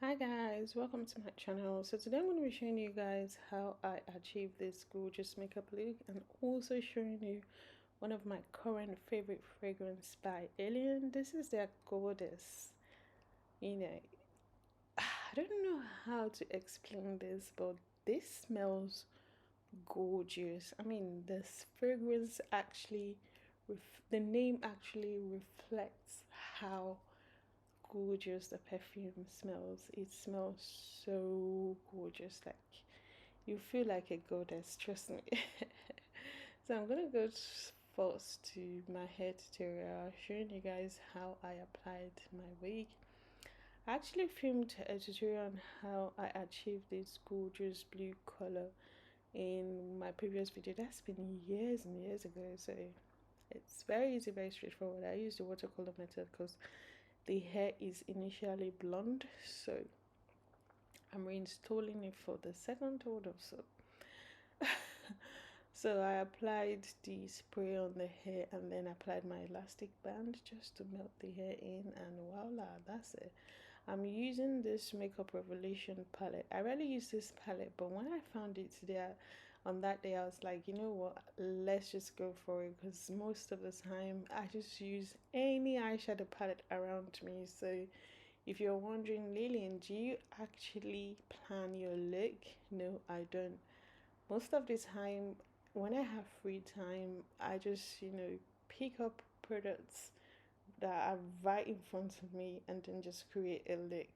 Hi guys, welcome to my channel. So today I'm going to be showing you guys how I achieve this gorgeous makeup look and also showing you one of my current favorite fragrance by Alien. This is their Goddess. You know, I don't know how to explain this, but this smells gorgeous. I mean, this fragrance actually, the name actually reflects how gorgeous the perfume smells. It smells so gorgeous, like you feel like a goddess, trust me. So I'm gonna go first to my hair tutorial, showing you guys how I applied my wig. I actually filmed a tutorial on how I achieved this gorgeous blue color in my previous video. That's been years and years ago, so it's very easy, very straightforward. I use the watercolor method because the hair is initially blonde, so I'm reinstalling it for the second order. So I applied the spray on the hair and then applied my elastic band just to melt the hair in, and voila, that's it. I'm using this Makeup Revolution palette. I rarely use this palette, but when I found it there on that day, I was like, you know what, let's just go for it, because most of the time I just use any eyeshadow palette around me. So if you're wondering, Lillian, do you actually plan your look? No, I don't. Most of the time, when I have free time, I just, pick up products that are right in front of me and then just create a look.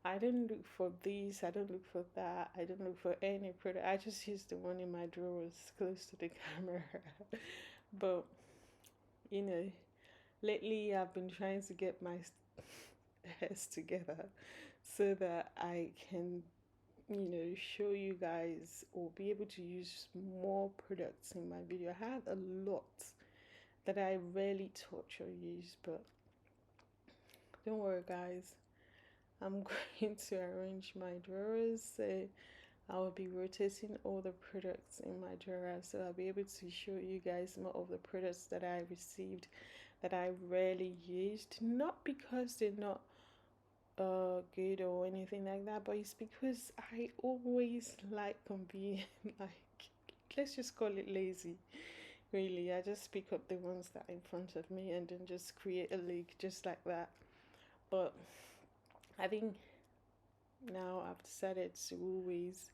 I don't look for this, I don't look for that, I don't look for any product. I just use the one in my drawers close to the camera. But, you know, lately I've been trying to get my hairs together so that I can, show you guys or be able to use more products in my video. I have a lot that I rarely touch or use, but don't worry, guys. I'm going to arrange my drawers. So I will be rotating all the products in my drawer, so I'll be able to show you guys more of the products that I received that I rarely used. Not because they're not good or anything like that, but it's because I always like on being like, let's just call it lazy. Really, I just pick up the ones that are in front of me and then just create a look just like that. But I think now I've decided to always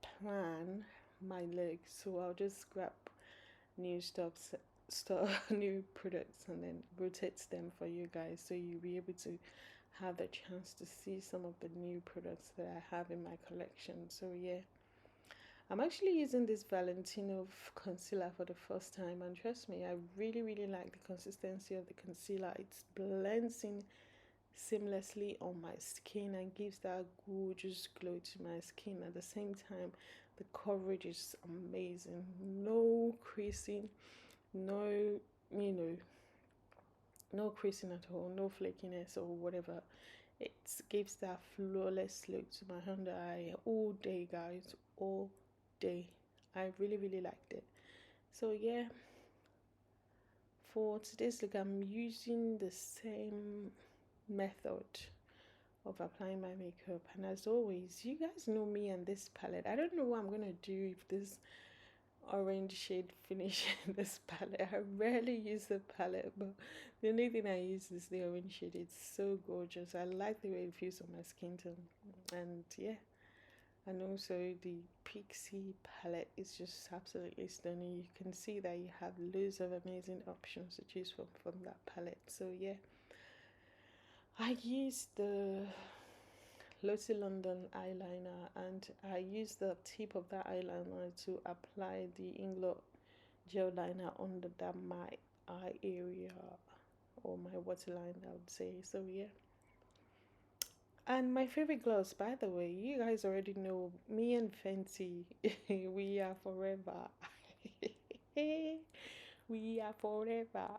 plan my look, so I'll just grab new new products and then rotate them for you guys, so you'll be able to have the chance to see some of the new products that I have in my collection. So yeah, I'm actually using this Valentino concealer for the first time, and trust me, I really like the consistency of the concealer. It blends in seamlessly on my skin and gives that gorgeous glow to my skin. At the same time, the coverage is amazing. No creasing, no, you know, no creasing at all, no flakiness or whatever. It gives that flawless look to my under eye all day, guys, all day. I really liked it. So yeah, for today's look, I'm using the same method of applying my makeup, and as always, you guys know me and this palette. I don't know what I'm gonna do if this orange shade finish in this palette. I rarely use the palette, but the only thing I use is the orange shade. It's so gorgeous. I like the way it feels on my skin tone, and yeah, and also the Pixie palette is just absolutely stunning. You can see that you have loads of amazing options to choose from that palette. So yeah, I use the Lotte London eyeliner, and I use the tip of that eyeliner to apply the Inglot gel liner under my eye area, or my waterline, I would say. So yeah, and my favorite gloss, by the way, you guys already know me and Fenty. We are forever. We are forever.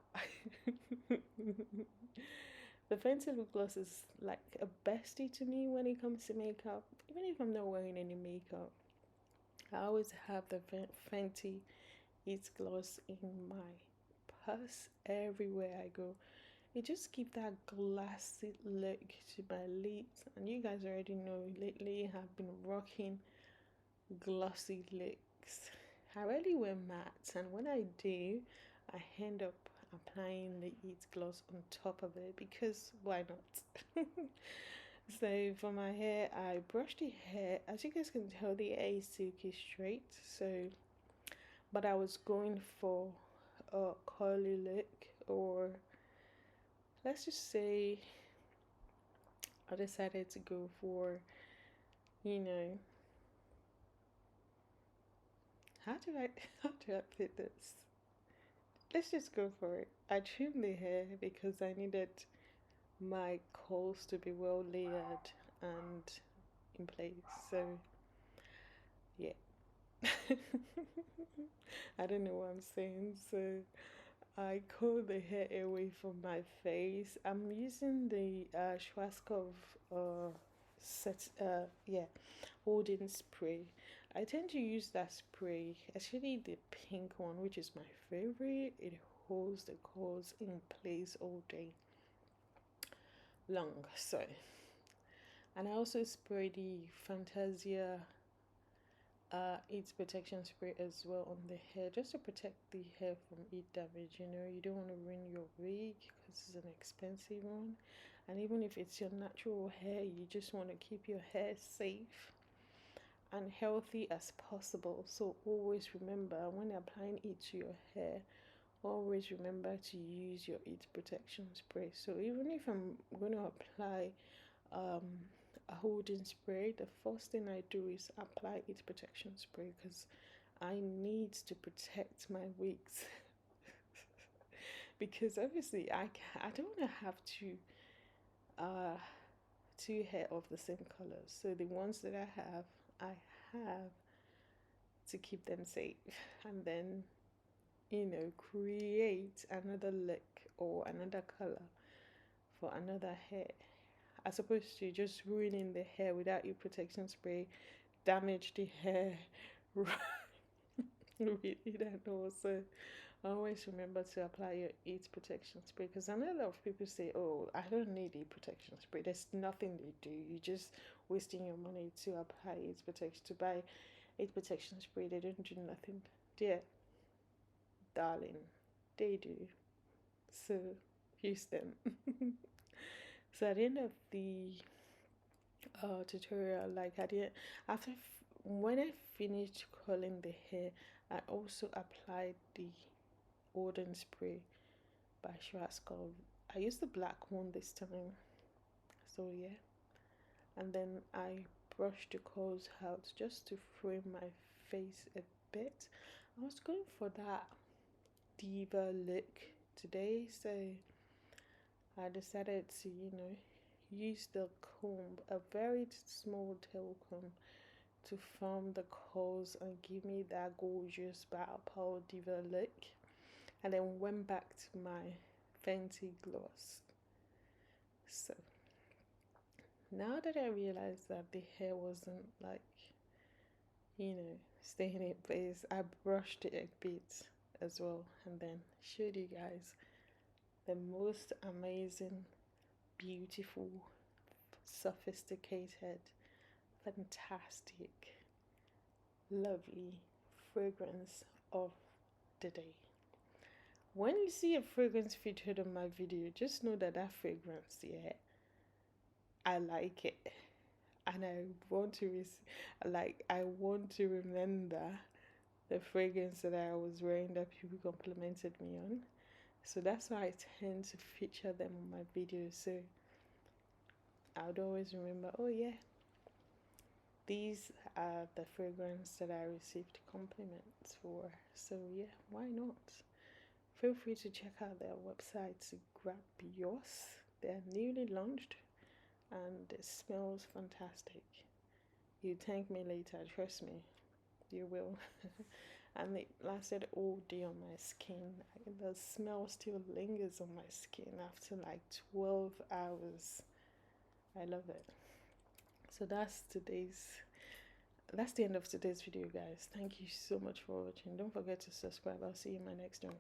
The Fenty lip gloss is like a bestie to me when it comes to makeup. Even if I'm not wearing any makeup, I always have the Fenty It gloss in my purse everywhere I go. it just gives that glassy look to my lips. And you guys already know lately I've been rocking glossy looks. I rarely wear mattes, and when I do, I end up applying the It gloss on top of it because why not? So for my hair, I brush the hair. As you guys can tell, the hair is silky straight. So, but I was going for a curly look, or let's just say I decided to go for, you know, how do I how do I put this? Let's just go for it. I trimmed the hair because I needed my curls to be well layered and in place. So yeah. I don't know what I'm saying. So I curl the hair away from my face. I'm using the Schwarzkopf set holding spray. I tend to use that spray, actually the pink one, which is my favorite. It holds the curls in place all day long. So, and I also spray the Fantasia heat protection spray as well on the hair, just to protect the hair from heat damage. You know, you don't want to ruin your wig because it's an expensive one, and even if it's your natural hair, you just want to keep your hair safe and healthy as possible. So always remember, when applying it to your hair, always remember to use your heat protection spray. So even if I'm going to apply um, a holding spray, the first thing I do is apply heat protection spray because I need to protect my wigs. Because obviously I don't want to have uh two hair of the same color. So the ones that I have to keep them safe, and then create another look or another color for another hair, as opposed to just ruining the hair without your protection spray, damage the hair with it. And also always remember to apply your heat protection spray, because I know a lot of people say, oh, I don't need heat protection spray. There's nothing they do. You're just wasting your money to apply heat protection, to buy heat protection spray. They don't do nothing. Dear darling, they do. So use them. So at the end of the tutorial, like at the after when I finished curling the hair, I also applied the Odin spray by Schwarzkopf. I used the black one this time. So yeah, and then I brushed the curls out just to frame my face a bit. I was going for that diva look today, so I decided to, use the comb, a very small tail comb, to form the curls and give me that gorgeous Power Diva look. And then went back to my Fenty gloss. So now that I realized that the hair wasn't like, staying in place, I brushed it a bit as well, and then showed you guys the most amazing, beautiful, sophisticated, fantastic, lovely fragrance of the day. When you see a fragrance featured on my video, just know that fragrance, yeah, I like it, and I want to remember the fragrance that I was wearing that people complimented me on. So that's why I tend to feature them on my videos. So I would always remember, oh yeah, these are the fragrance that I received compliments for. So yeah, why not? Feel free to check out their website to grab yours. They're newly launched and it smells fantastic. You thank me later, trust me, you will. And it lasted all day on my skin. The smell still lingers on my skin after like 12 hours. I love it. So that's the end of today's video, guys. Thank you so much for watching. Don't forget to subscribe. I'll see you in my next one.